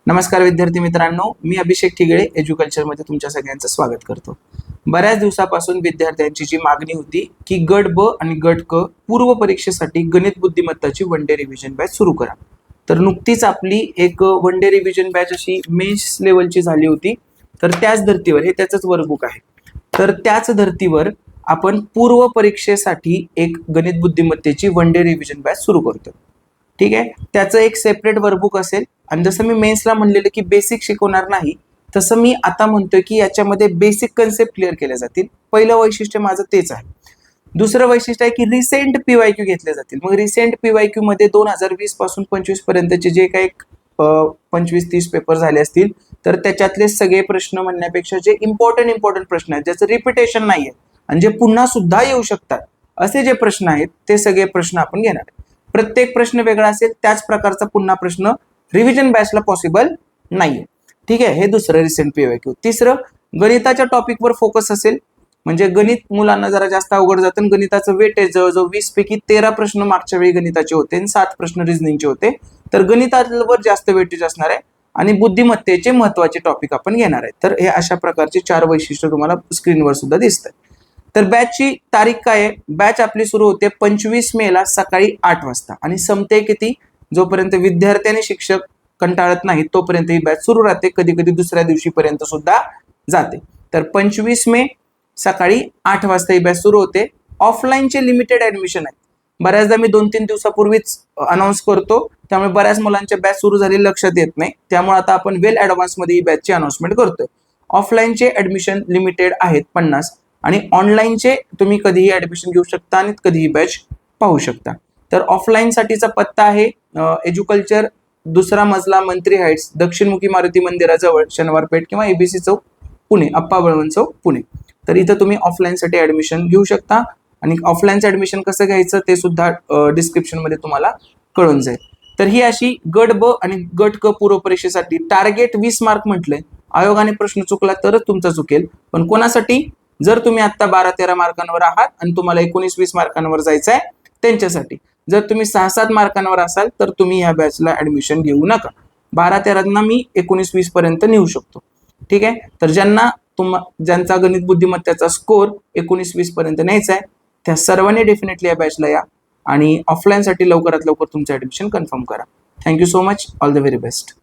नमस्कार विद्यार्थी मित्रांनो, मी अभिषेक ठिगळे एज्युकल्चरमध्ये तुमच्या सगळ्यांचं स्वागत करतो। बऱ्याच दिवसापासून विद्यार्थ्यांची जी मागणी होती की गट ब आणि गट क पूर्व परीक्षेसाठी गणित बुद्धिमत्ताची वन डे रिव्हिजन बॅच सुरू करा। तर नुकतीच आपली एक वन डे रिव्हिजन बॅच अशी मेन्स लेवलची झाली होती। तर त्याच धर्तीवर हे त्याचंच वर्कबुक आहे। तर त्याच धर्तीवर आपण पूर्व परीक्षेसाठी एक गणित बुद्धिमत्तेची वन डे रिव्हिजन बॅच सुरू करतो। ठीक आहे, त्याचं एक सेपरेट वर्कबुक असेल। आणि जसं मी मेन्सला म्हणलेलं की बेसिक शिकवणार नाही, तसं मी आता म्हणतोय की याच्यामध्ये बेसिक कन्सेप्ट क्लिअर केले जातील। पहिलं वैशिष्ट्य माझं तेच आहे। दुसरं वैशिष्ट्य आहे की रिसेंट पीवायक्यू घेतले जातील। मग रिसेंट पीवायक्यू मध्ये 2020 पासून 25 पर्यंतचे जे काही 25-30 पेपर झाले असतील, तर त्याच्यातले सगळे प्रश्न म्हणण्यापेक्षा जे इम्पॉर्टंट प्रश्न आहेत, ज्याचं रिपिटेशन नाहीये आणि जे पुन्हा सुद्धा येऊ शकतात, असे जे प्रश्न आहेत ते सगळे प्रश्न आपण घेणार आहे। प्रत्येक प्रश्न वेगळा असेल, त्याच प्रकारचा पुन्हा प्रश्न रिव्हिजन बॅचला पॉसिबल नाहीये। ठीक आहे, हे दुसरं रिसेंट पीवायक्यू। तिसरं गणिताच्या टॉपिकवर फोकस असेल, म्हणजे गणित मुलांना जरा जास्त अवघड जातं। गणिताचं वेटेज जवळजवळ 20 पैकी 13 प्रश्न मागच्या वेळी गणिताचे होते आणि 7 प्रश्न रिझनिंगचे होते। तर गणितावर जास्त वेटेज असणार आहे आणि बुद्धिमत्तेचे महत्वाचे टॉपिक आपण घेणार आहे। तर हे अशा प्रकारचे 4 वैशिष्ट्य तुम्हाला स्क्रीनवर सुद्धा दिसतात। तर बॅचची तारीख काय आहे? बॅच आपली सुरू होते 25 मे ला सकाळी 8 वाजता आणि संपते किती? जोपर्यंत विद्यार्थी आणि शिक्षक कंटाळत नाही तोपर्यंत ही बॅच सुरू राहते। कधी कधी दुसऱ्या दिवशी पर्यंत सुद्धा जाते। तर 25 मे सकाळी 8 वाजता ही बॅच सुरू होते। ऑफलाईनचे लिमिटेड ऍडमिशन आहे। बऱ्याचदा मी 2-3 दिवसापूर्वीच अनाऊन्स करतो, त्यामुळे बऱ्याच मुलांच्या बॅच सुरू झाली लक्षात येत नाही। त्यामुळे आता आपण वेल ऍडव्हान्स मध्ये ही बॅचची अनाउन्समेंट करतोय। ऑफलाईनचे ऍडमिशन लिमिटेड आहेत 50 आणि ऑनलाईनचे तुम्ही कधीही ऍडमिशन घेऊ शकता आणि कधीही बॅच पाहू शकता। तर ऑफलाईन साठीचा पत्ता आहे एज्युकल्चर, दुसरा मजला, मंत्री हाइट्स, दक्षिणमुखी मारुती मंदिराजवळ, शनिवार पेठ किंवा एबीसी चौक पुणे, अप्पा बळवंत चौक पुणे। तर इथं तुम्ही ऑफलाईन साठी ऍडमिशन घेऊ शकता आणि ऑफलाईनचं ऍडमिशन कसं घ्यायचं ते सुद्धा डिस्क्रिप्शन मध्ये तुम्हाला कळून जाईल। तर ही अशी गट ब आणि गट क पूर्व परीक्षेसाठी टार्गेट 20 मार्क म्हटलंय। आयोगाने प्रश्न चुकला तरच तुमचा चुकेल, पण कोणासाठी? जर तुम्ही आता 12-13 मार्कांवर आहात आणि तुम्हाला 19-20 मार्कांवर जायचं आहे त्यांच्यासाठी। जर तुम्ही 6-7 मार्कांवर असाल तर तुम्ही या बॅचला ऍडमिशन घेऊ नका। 12-13 मी 19-20 पर्यंत नेऊ शकतो। ठीक आहे, तर ज्यांचा गणित बुद्धिमत्तेचा स्कोर 19-20 पर्यंत न्यायचा आहे त्या सर्वांनी डेफिनेटली या बॅचला या आणि ऑफलाईन साठी लवकरात लवकर तुमचं ऍडमिशन कन्फर्म करा। Thank you so much, all the very best.